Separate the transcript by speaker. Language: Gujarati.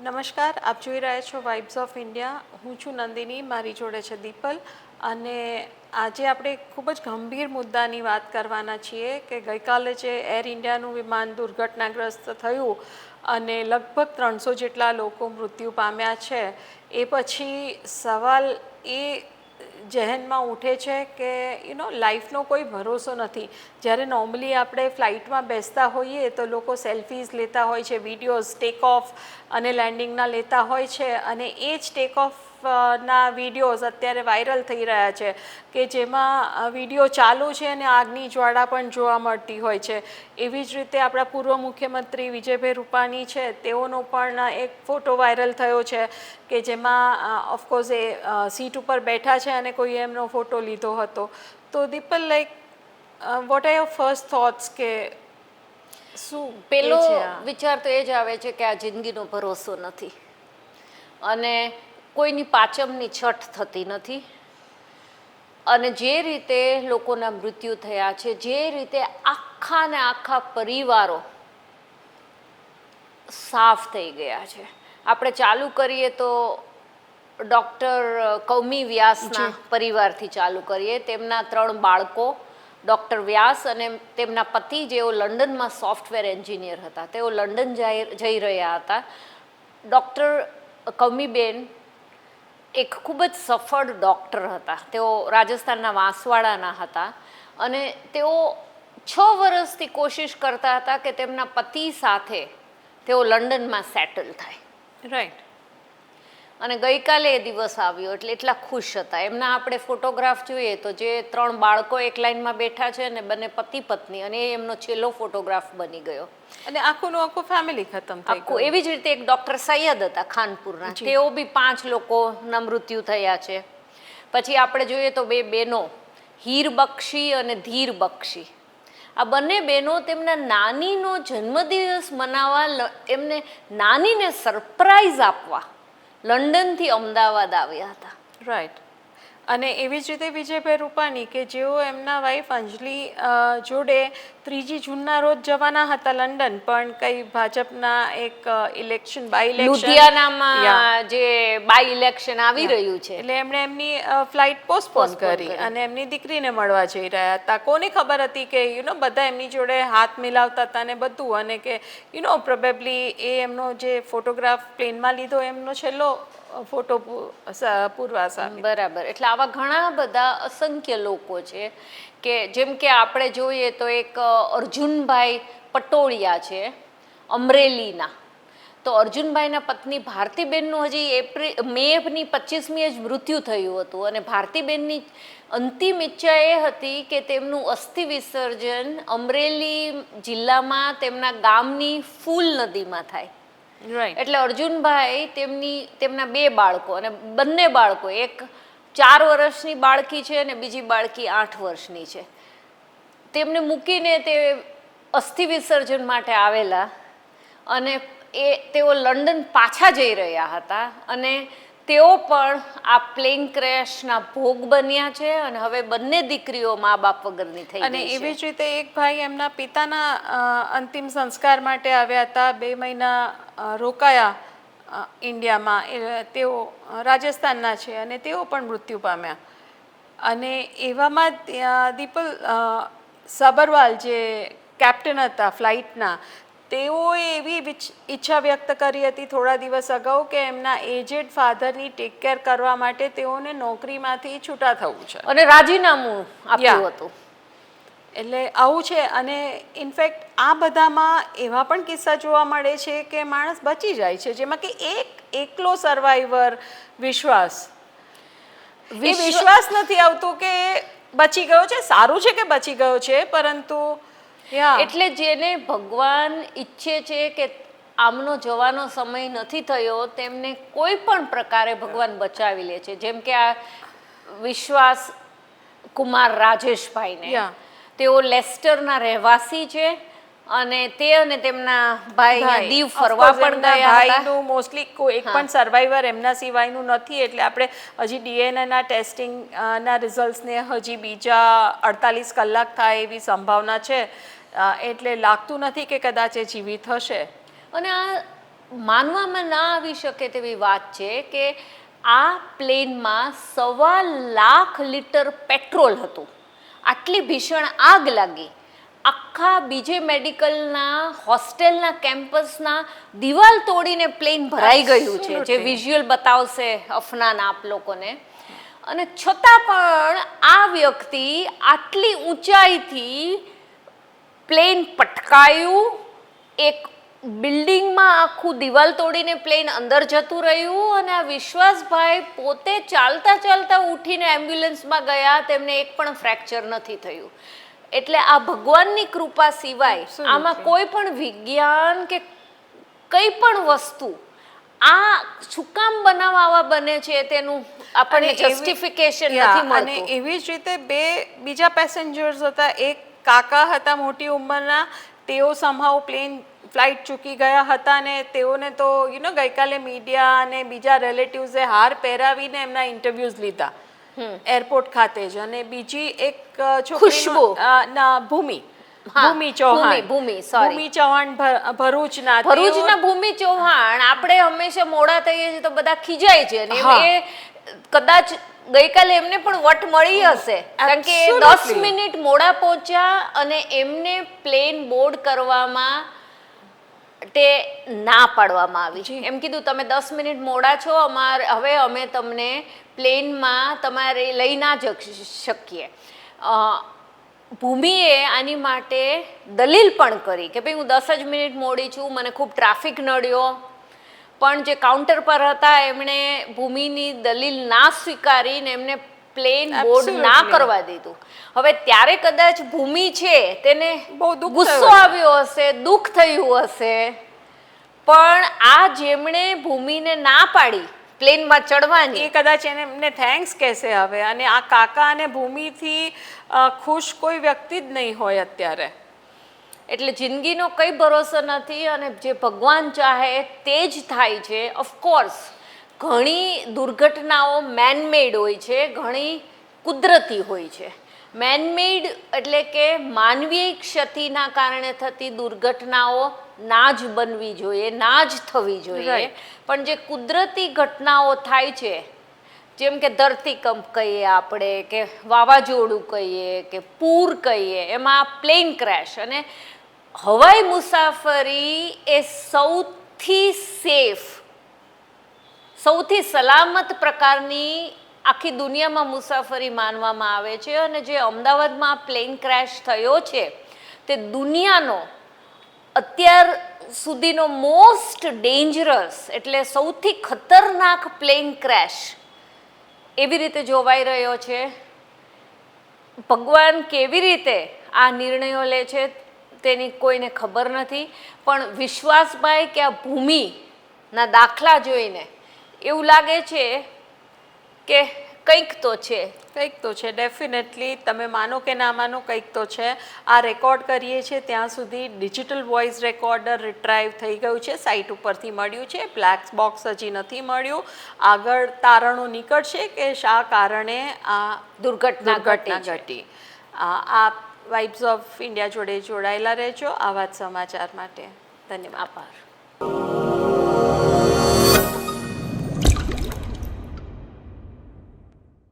Speaker 1: નમસ્કાર, આપ જોઈ રહ્યા છો વાઇબ્સ ઓફ ઇન્ડિયા. હું છું નંદિની, મારી જોડે છે દીપલ. અને આજે આપણે ખૂબ જ ગંભીર મુદ્દાની વાત કરવાના છીએ કે ગઈકાલે જે એર ઇન્ડિયાનું વિમાન દુર્ઘટનાગ્રસ્ત થયું અને લગભગ 300 જેટલા લોકો મૃત્યુ પામ્યા છે, એ પછી સવાલ એ જહેનમાં ઉઠે છે કે લાઈફનો કોઈ ભરોસો નથી. જ્યારે નોર્મલી આપણે ફ્લાઇટમાં બેસતા હોઈએ તો લોકો સેલ્ફીઝ લેતા હોય છે, વિડીયોઝ ટેક ઓફ અને લેન્ડિંગના લેતા હોય છે, અને એ જ ટેક ઓફના વિડીયોઝ અત્યારે વાયરલ થઈ રહ્યા છે કે જેમાં વિડીયો ચાલુ છે અને આગની જ્વાળા પણ જોવા મળતી હોય છે. એવી જ રીતે આપણા પૂર્વ મુખ્યમંત્રી વિજયભાઈ રૂપાણી છે, તેઓનો પણ એક ફોટો વાયરલ થયો છે કે જેમાં ઓફકોર્સ એ સીટ ઉપર બેઠા છે અને કોઈ એમનો ફોટો લીધો હતો. તો Dipal, like what are your first thoughts કે શું
Speaker 2: પેલો
Speaker 1: છે આ?
Speaker 2: વિચાર તો એ જ આવે છે કે આ જિંદગીનો ભરોસો નથી અને કોઈની પાચમની છઠ થતી નથી. અને જે રીતે લોકોના મૃત્યુ થયા છે, જે રીતે આખા ને આખા પરિવારો સાફ થઈ ગયા છે. આપણે ચાલુ કરીએ તો ડૉક્ટર કૌમી વ્યાસના પરિવારથી ચાલુ કરીએ. તેમના 3 બાળકો, ડૉક્ટર વ્યાસ અને તેમના પતિ, જેઓ લંડનમાં સોફ્ટવેર એન્જિનિયર હતા, તેઓ લંડન જઈ રહ્યા હતા. ડૉક્ટર કૌમીબેન એક ખૂબ જ સફળ ડૉક્ટર હતા. તેઓ રાજસ્થાનના વાંસવાડાના હતા અને તેઓ 6 વર્ષથી કોશિશ કરતા હતા કે તેમના પતિ સાથે તેઓ લંડનમાં સેટલ થાય.
Speaker 1: રાઈટ.
Speaker 2: અને ગઈકાલે એ દિવસ આવ્યો એટલે એટલા ખુશ હતા. એમના આપણે ફોટોગ્રાફ જોઈએ તો જે 3 બાળકો એક લાઇનમાં બેઠા છે અને બંને પતિ પત્ની, અને એ એમનો છેલ્લો ફોટોગ્રાફ બની ગયો.
Speaker 1: અને આખું ફેમિલી ખતમ થઈ
Speaker 2: આખું. એવી જ રીતે એક ડૉક્ટર સૈયદ હતા ખાનપુરના, તેઓ બી 5 લોકોના મૃત્યુ થયા છે. પછી આપણે જોઈએ તો 2 બહેનો, હીર બક્ષી અને ધીર બક્ષી, આ બંને બહેનો તેમના નાનીનો જન્મદિવસ મનાવવા, એમને નાનીને સરપ્રાઈઝ આપવા લંડનથી અમદાવાદ આવ્યા હતા.
Speaker 1: રાઈટ. અને એવી જ રીતે વિજયભાઈ રૂપાણી કે જેઓ એમના વાઈફ અંજલિ જોડે 3 જૂનના રોજ જવાના હતા લંડન, પણ કંઈ ભાજપના એક ઇલેક્શન, બાય ઇલેક્શન,
Speaker 2: લુધિયાનામાં જે બાય ઇલેક્શન આવી રહ્યું છે,
Speaker 1: એટલે એમણે એમની ફ્લાઇટ પોસ્ટપોન કરી અને એમની દીકરીને મળવા જઈ રહ્યા હતા. કોને ખબર હતી કે બધા એમની જોડે હાથ મિલાવતા હતા ને બધું, અને કે પ્રોબેબલી એ એમનો જે ફોટોગ્રાફ પ્લેનમાં લીધો એમનો છેલ્લો ફોટો પૂરવા સામે.
Speaker 2: બરાબર. એટલે આવા ઘણા બધા અસંખ્ય લોકો છે કે જેમ કે આપણે જોઈએ તો એક અર્જુનભાઈ પટોળિયા છે અમરેલીના. તો અર્જુનભાઈના પત્ની ભારતીબેનનું હજી મેની 25મીએ જ મૃત્યુ થયું હતું, અને ભારતીબેનની અંતિમ ઈચ્છા એ હતી કે તેમનું અસ્થિ વિસર્જન અમરેલી જિલ્લામાં તેમના ગામની ફૂલ નદીમાં થાય. એટલે અર્જુનભાઈ તેમના 2 બાળકો, અને બંને બાળકો, એક 4 વર્ષની બાળકી છે અને બીજી બાળકી 8 વર્ષની છે, તેમને મૂકીને તે અસ્થિ વિસર્જન માટે આવેલા. અને તેઓ લંડન પાછા જઈ રહ્યા હતા અને તેઓ પણ આ પ્લેન ક્રેશના ભોગ બન્યા છે અને હવે બંને દીકરીઓ મા બાપ વગરની થઈ ગઈ છે.
Speaker 1: અને એવી જ રીતે એક ભાઈ એમના પિતાના અંતિમ સંસ્કાર માટે આવ્યા હતા, 2 મહિના રોકાયા ઇન્ડિયામાં. તેઓ રાજસ્થાનના છે અને તેઓ પણ મૃત્યુ પામ્યા. અને એવામાં દીપલ, સબરવાલ જે કેપ્ટન હતા ફ્લાઇટના, તેઓએ એવી ઈચ્છા વ્યક્ત કરી હતી થોડા દિવસ અગાઉ કે એમના એજેડ ફાધરની ટેક કેર કરવા માટે તેઓને નોકરીમાંથી છૂટા થવું છે
Speaker 2: અને રાજીનામું આપ્યું હતું.
Speaker 1: એટલે આવું છે. અને ઇનફેક્ટ આ બધામાં એવા પણ કિસ્સા જોવા મળે છે કે માણસ બચી જાય છે, જેમાં કે એકલો સર્વાઈવર વિશ્વાસ નથી આવતો કે બચી ગયો છે. સારું છે કે બચી ગયો છે, પરંતુ
Speaker 2: એટલે જેને ભગવાન ઈચ્છે છે કે આમનો જવાનો સમય નથી થયો, તેમને કોઈ પણ પ્રકારે ભગવાન બચાવી લે છે. જેમ કે આ વિશ્વાસ કુમાર રાજેશભાઈને, તેઓ લેસ્ટરના રહેવાસી છે અને તેમના ભાઈ દીવ ફરવા પણ ગયા હતા.
Speaker 1: ભાઈનું મોસ્ટલી એક પણ સર્વાઈવર એમના સિવાયનું નથી. એટલે આપણે હજી ડીએનએના ટેસ્ટિંગના રિઝલ્ટ્સને હજી બીજા 48 કલાક થાય એવી સંભાવના છે. એટલે લાગતું નથી કે કદાચ એ જીવિત હશે.
Speaker 2: અને આ માનવામાં ના આવી શકે તેવી વાત છે કે આ પ્લેનમાં 1.25 લાખ લીટર પેટ્રોલ હતું. આટલી ભીષણ આગ લાગી. આખા બીજે મેડિકલના હોસ્ટેલના કેમ્પસના દિવાલ તોડીને પ્લેન ભરાઈ ગયું છે, જે વિઝ્યુઅલ બતાવશે અફનાન આપ લોકોને. અને છતાં પણ આ વ્યક્તિ આટલી ઊંચાઈથી પ્લેન પટકાયું, એક બિલ્ડિંગમાં આખું દિવાલ તોડીને પ્લેન અંદર જતું રહ્યું, અને આ વિશ્વાસભાઈ પોતે ચાલતા ચાલતા ઉઠીને એમ્બ્યુલન્સમાં ગયા, તેમને એક પણ ફ્રેક્ચર નથી થયું. એટલે આ ભગવાનની કૃપા સિવાય આમાં કોઈ પણ વિજ્ઞાન કે કઈ પણ વસ્તુ આ શું કામ બનાવવા બને છે તેનું આપણને જસ્ટિફિકેશન નથી મળતું.
Speaker 1: અને એવી જ રીતે બે બીજા પેસેન્જર્સ હતા, એક કાકા હતા મોટી ઉંમરના, તેઓ સમહાઉ પ્લેન ફ્લાઇટ ચૂકી ગયા હતા, અને તેઓને તો ગઈકાલે મીડિયા અને બીજા રિલેટિવ્સે હાર પહેરાવીને એમના ઇન્ટરવ્યૂઝ લીધા એરપોર્ટ ખાતે જ. અને બીજી એક
Speaker 2: ખુશ્બુ
Speaker 1: ભૂમિ ચૌહાણ ભરૂચના
Speaker 2: ભૂમિ ચૌહાણ. આપણે હંમેશા મોડા થઈએ છીએ તો બધા ખીજાય છે, અને એ કદાચ ગઈકાલે એમને પણ વટ મળી હશે, કારણ કે 10 મિનિટ મોડા પહોંચ્યા અને એમને પ્લેન બોર્ડ કરવામાં તે ના પાડવામાં આવી. એમ કીધું તમે 10 મિનિટ મોડા છો, હવે અમે તમને પ્લેનમાં તમારે લઈ ના જઈ શકીએ. ભૂમિએ આની માટે દલીલ પણ કરી કે ભાઈ હું 10 જ મિનિટ મોડી છું, મને ખૂબ ટ્રાફિક નડ્યો. પણ જે કાઉન્ટર પર હતા એમણે ભૂમિની દલીલ ના સ્વીકારીને એમને પ્લેન બોર્ડ ના કરવા દીધું. હવે ત્યારે કદાચ ભૂમિ છે તેને ગુસ્સો આવ્યો હશે, દુઃખ થયું હશે, પણ આ જેમણે ભૂમિને ના પાડી પ્લેનમાં ચડવાની,
Speaker 1: એ કદાચ એમને થેન્ક્સ કહેશે હવે. અને આ કાકા અને ભૂમિથી ખુશ કોઈ વ્યક્તિ જ નહીં હોય અત્યારે.
Speaker 2: એટલે જિંદગીનો કંઈ ભરોસો નથી, અને જે ભગવાન ચાહે તે જ થાય છે. ઓફકોર્સ ઘણી દુર્ઘટનાઓ મેનમેડ હોય છે, ઘણી કુદરતી હોય છે. મેનમેડ એટલે કે માનવીય ક્ષતિના કારણે થતી દુર્ઘટનાઓ ના જ બનવી જોઈએ, ના જ થવી જોઈએ. પણ જે કુદરતી ઘટનાઓ થાય છે, જેમ કે ધરતીકંપ કહીએ આપણે, કે વાવાઝોડું કહીએ, કે પૂર કહીએ, એમાં પ્લેન ક્રેશ. અને હવાઈ મુસાફરી એ સૌથી સેફ, સૌથી સલામત પ્રકારની આખી દુનિયામાં મુસાફરી માનવામાં આવે છે. અને જે અમદાવાદમાં પ્લેન ક્રેશ થયો છે તે દુનિયાનો અત્યાર સુધીનો મોસ્ટ ડેન્જરસ, એટલે સૌથી ખતરનાક પ્લેન ક્રેશ એવી રીતે જોવાઈ રહ્યો છે. ભગવાન કેવી રીતે આ નિર્ણયો લે છે તેની કોઈને ખબર નથી, પણ વિશ્વાસભાઈ કે આ ભૂમિના દાખલા જોઈને એવું લાગે છે કે કંઈક તો છે.
Speaker 1: કંઈક તો છે, ડેફિનેટલી. તમે માનો કે ના માનો, કંઈક તો છે. આ રેકોર્ડ કરીએ છીએ ત્યાં સુધી ડિજિટલ વોઇસ રેકોર્ડર રિટ્રાઈવ થઈ ગયું છે, સાઇટ ઉપરથી મળ્યું છે. બ્લેક બોક્સ હજી નથી મળ્યું. આગળ તારણો નીકળશે કે શા કારણે આ દુર્ઘટના ઘટી. આ વાઇબ્સ ઓફ ઇન્ડિયા જોડે જોડાયેલા રહેજો આવા જ સમાચાર માટે. ધન્યવાદ.
Speaker 2: આભાર.